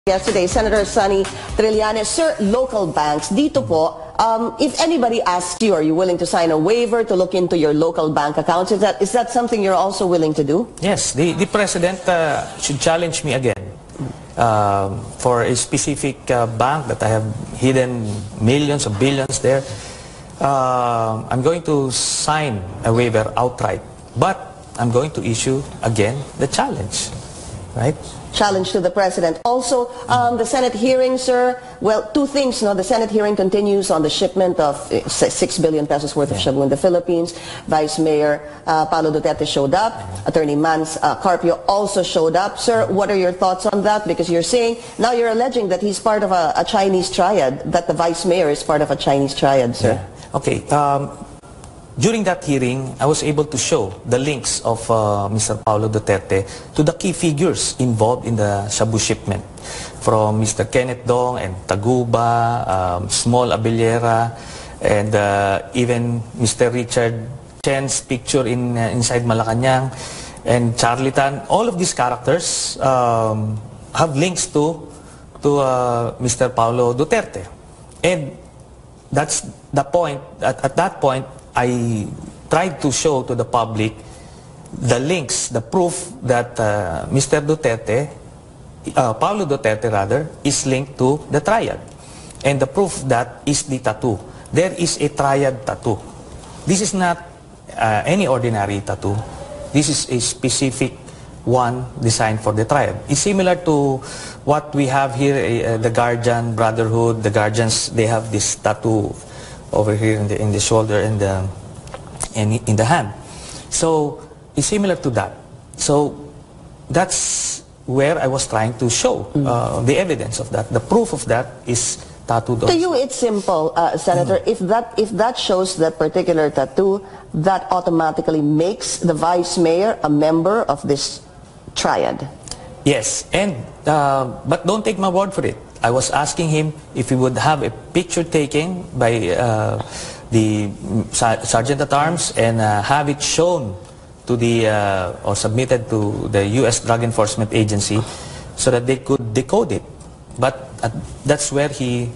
Yesterday, Senator Sonny Trillanes, sir, local banks, dito po, if anybody asks you, are you willing to sign a waiver to look into your local bank accounts? Is that something you're also willing to do? Yes, the President should challenge me again for a specific bank that I have hidden millions or billions there. I'm going to sign a waiver outright, but I'm going to issue again the challenge, right? Challenge to the President. Also, the Senate hearing, sir, well, two things. No? The Senate hearing continues on the shipment of 6 billion pesos worth of shabu in the Philippines. Vice Mayor Paulo Duterte showed up. Attorney Mans Carpio also showed up. Sir, what are your thoughts on that? Because you're saying, now you're alleging that he's part of a Chinese triad, that the Vice Mayor is part of a Chinese triad, sir. Yeah. Okay. During that hearing, I was able to show the links of Mr. Paulo Duterte to the key figures involved in the shabu shipment, from Mr. Kenneth Dong and Taguba, Small Abellera, and even Mr. Richard Chen's picture inside Malacanang, and Charlie Tan. All of these characters have links to Mr. Paulo Duterte. And that's the point. At that point, I tried to show to the public the links, the proof that Mr. Duterte, Paulo Duterte rather, is linked to the triad. And the proof that is the tattoo. There is a triad tattoo. This is not any ordinary tattoo. This is a specific one designed for the triad. It's similar to what we have here, the Guardian Brotherhood. The Guardians, they have this tattoo over here in the shoulder and in the hand. So it's similar to that. So that's where I was trying to show the evidence of that. The proof of that is tattooed. To you, it's simple, Senator. If that shows that particular tattoo, that automatically makes the Vice Mayor a member of this triad. Yes, and but don't take my word for it. I was asking him if he would have a picture taken by the Sergeant at Arms and have it shown to the or submitted to the U.S. Drug Enforcement Agency so that they could decode it. But that's where he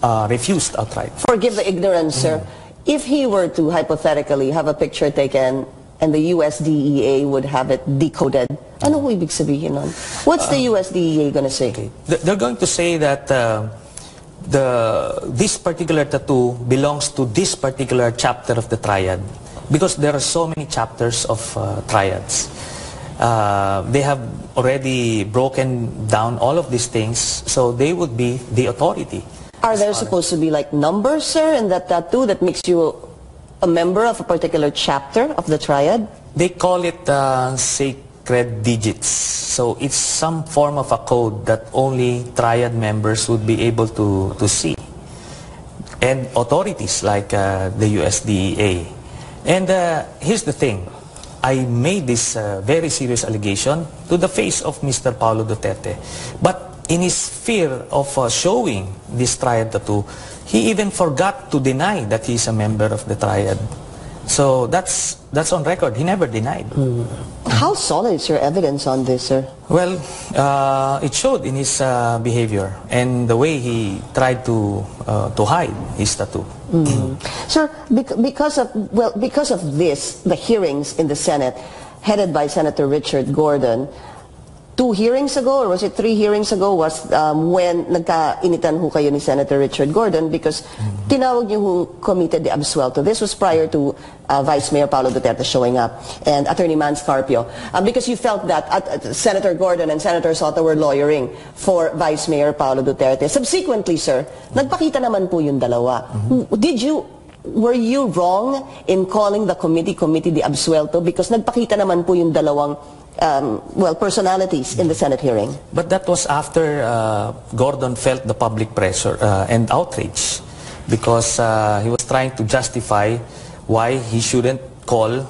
refused outright. Forgive the ignorance, sir. If he were to hypothetically have a picture taken and the USDEA would have it decoded, ano ho ibig sabihin nun? What's the USDEA going to say? Okay. They're going to say that this particular tattoo belongs to this particular chapter of the triad, because there are so many chapters of triads. They have already broken down all of these things, so they would be the authority. Are there supposed to be like numbers, sir, in that tattoo that makes you a member of a particular chapter of the triad? They call it sacred digits. So it's some form of a code that only triad members would be able to see. And authorities like the USDEA. And here's the thing. I made this very serious allegation to the face of Mr. Paulo Duterte. But in his fear of showing this triad tattoo, he even forgot to deny that he's a member of the triad. So that's on record. He never denied. How solid is your evidence on this, sir? Well, it showed in his behavior and the way he tried to hide his tattoo. Sir, because of this, the hearings in the Senate, headed by Senator Richard Gordon, 2 hearings ago, or was it 3 hearings ago, was when nagkainitan ho kayo ni Senator Richard Gordon because tinawag niyo ho Comité de Absuelto. This was prior to Vice Mayor Paulo Duterte showing up and Attorney Mans Carpio, because you felt that Senator Gordon and Senator Soto were lawyering for Vice Mayor Paulo Duterte. Subsequently, sir, nagpakita naman po yung dalawa. Were you wrong in calling the Comité de Absuelto because nagpakita naman po yung dalawang personalities in the Senate hearing? But that was after Gordon felt the public pressure and outrage, because he was trying to justify why he shouldn't call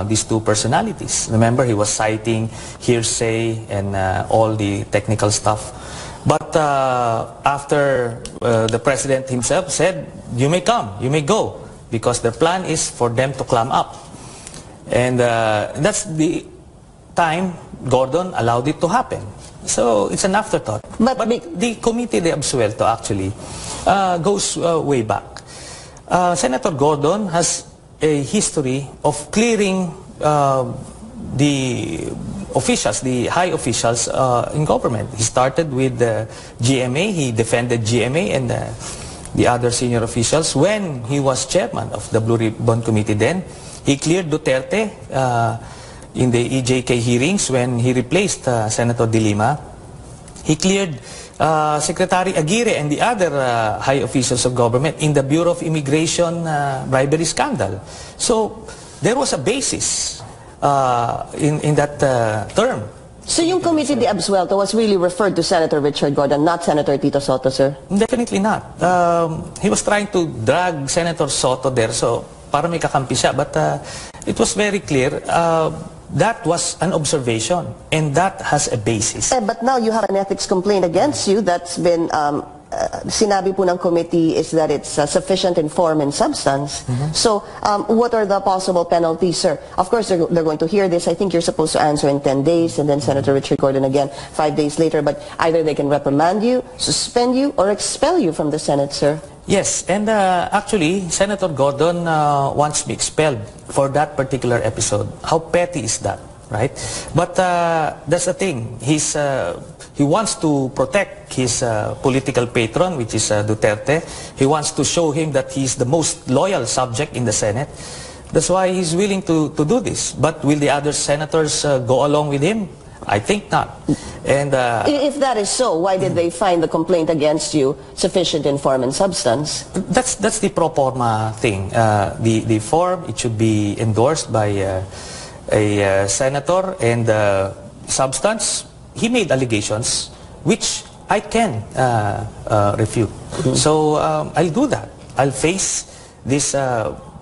these 2 personalities. Remember, he was citing hearsay and all the technical stuff. But after the President himself said, you may come, you may go, because the plan is for them to climb up. And that's the time, Gordon allowed it to happen. So it's an afterthought. But the Comité de Absuelto actually goes way back. Senator Gordon has a history of clearing the officials, the high officials in government. He started with the GMA. He defended GMA and the other senior officials when he was chairman of the Blue Ribbon Committee then. He cleared Duterte in the EJK hearings when he replaced Senator De Lima. He cleared Secretary Aguirre and the other high officials of government in the Bureau of Immigration bribery scandal. So there was a basis in that term. So yung Committee de Absuelto was really referred to Senator Richard Gordon, not Senator Tito Soto, sir? Definitely not. He was trying to drag Senator Soto there, so para may kakampi siya. But it was very clear that was an observation, and that has a basis. But now you have an ethics complaint against you that's been, sinabi po ng committee is that it's sufficient in form and substance. So what are the possible penalties, sir? Of course, they're going to hear this. I think you're supposed to answer in 10 days, and then Senator Richard Gordon again 5 days later. But either they can reprimand you, suspend you, or expel you from the Senate, sir. Yes, and actually, Senator Gordon wants me expelled for that particular episode. How petty is that, right? But that's the thing. He wants to protect his political patron, which is Duterte. He wants to show him that he's the most loyal subject in the Senate. That's why he's willing to do this. But will the other senators go along with him? I think not. And if that is so, why did they find the complaint against you sufficient in form and substance? That's the pro forma thing. The form, it should be endorsed by a senator, and substance, he made allegations which I can refute. So I'll do that. I'll face this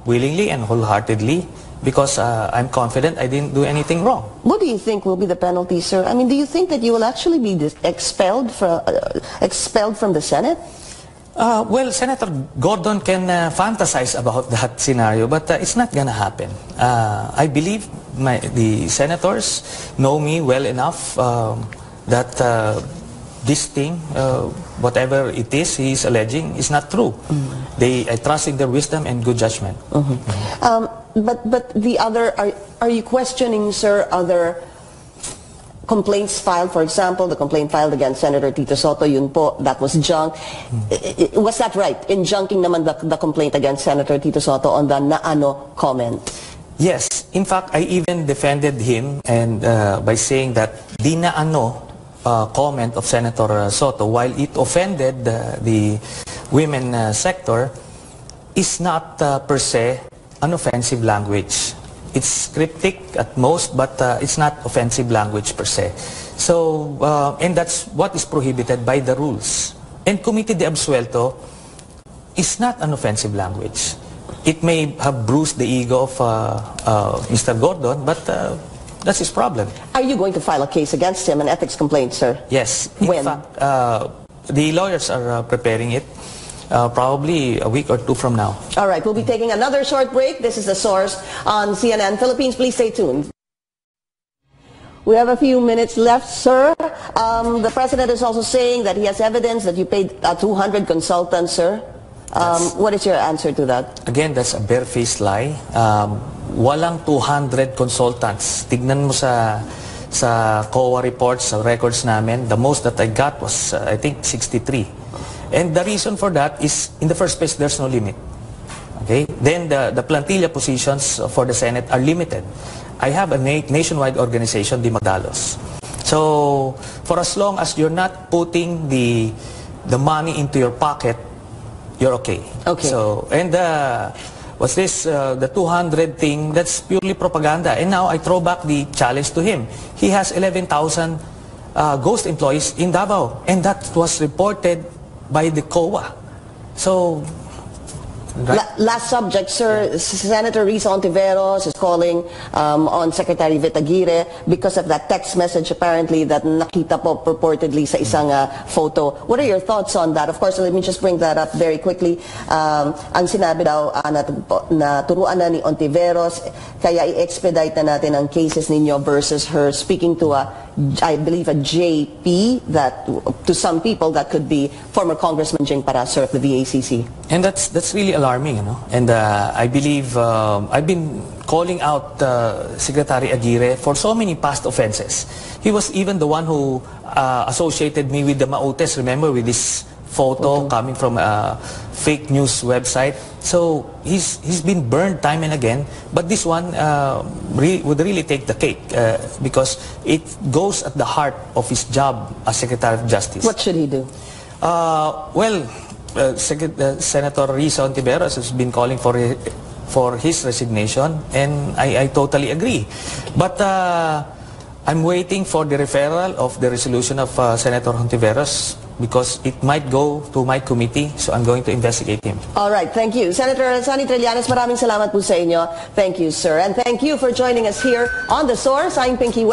willingly and wholeheartedly, because I'm confident I didn't do anything wrong. What do you think will be the penalty, sir? I mean, do you think that you will actually be expelled from the Senate? Well, Senator Gordon can fantasize about that scenario, but it's not gonna happen. I believe the senators know me well enough that this thing, whatever it is he's alleging, is not true. I trust in their wisdom and good judgment. But the other, are you questioning, sir, other complaints filed? For example, the complaint filed against Senator Tito Soto, yun po, that was junk. Was that right? In junking naman the complaint against Senator Tito Soto on the naano comment? Yes. In fact, I even defended him and by saying that the naano comment of Senator Soto, while it offended the women sector, is not per se an offensive language. It's cryptic at most, but it's not offensive language per se. So, and that's what is prohibited by the rules. And Comité de Absuelto is not an offensive language. It may have bruised the ego of Mr. Gordon, but that's his problem. Are you going to file a case against him, an ethics complaint, sir? Yes. When? In fact, the lawyers are preparing it. Probably a week or two from now. All right, we'll be taking another short break. This is The Source on CNN Philippines. Please stay tuned. We have a few minutes left, sir. The president is also saying that he has evidence that you paid 200 consultants, sir. What is your answer to that? Again, that's a barefaced lie. Walang 200 consultants. Tignan mo sa COA reports, sa records namin, the most that I got was, I think, 63. And the reason for that is, in the first place, there's no limit. Okay? Then the plantilla positions for the Senate are limited. I have a nationwide organization, Di Magdalos. So, for as long as you're not putting the money into your pocket, you're okay. Okay. So, and what's this, the 200 thing, that's purely propaganda. And now I throw back the challenge to him. He has 11,000 ghost employees in Davao. And that was reported by the COA. So, Right? Last subject, sir. Senator Risa Ontiveros is calling on Secretary Vitaguire because of that text message apparently that nakita po purportedly sa isang photo. What are your thoughts on that? Of course, let me just bring that up very quickly. Ang sinabi daw na turuan na ni Ontiveros, kaya i-expedite na natin ang cases ninyo versus her speaking to I believe a JP that to some people that could be former Congressman Jing Paraser of the VACC. And that's really alarming, you know. And I believe I've been calling out Secretary Aguirre for so many past offenses. He was even the one who associated me with the Mautes, remember, with this photo coming from a fake news website. So he's been burned time and again, but this one would really take the cake because it goes at the heart of his job as Secretary of Justice. What should he do? Senator Risa Ontiveros has been calling for his resignation, and I totally agree. But I'm waiting for the referral of the resolution of Senator Ontiveros because it might go to my committee, so I'm going to investigate him. All right, thank you. Senator Sonny Trillanes, maraming salamat po sa inyo. Thank you, sir. And thank you for joining us here on The Source. I'm Pinky West.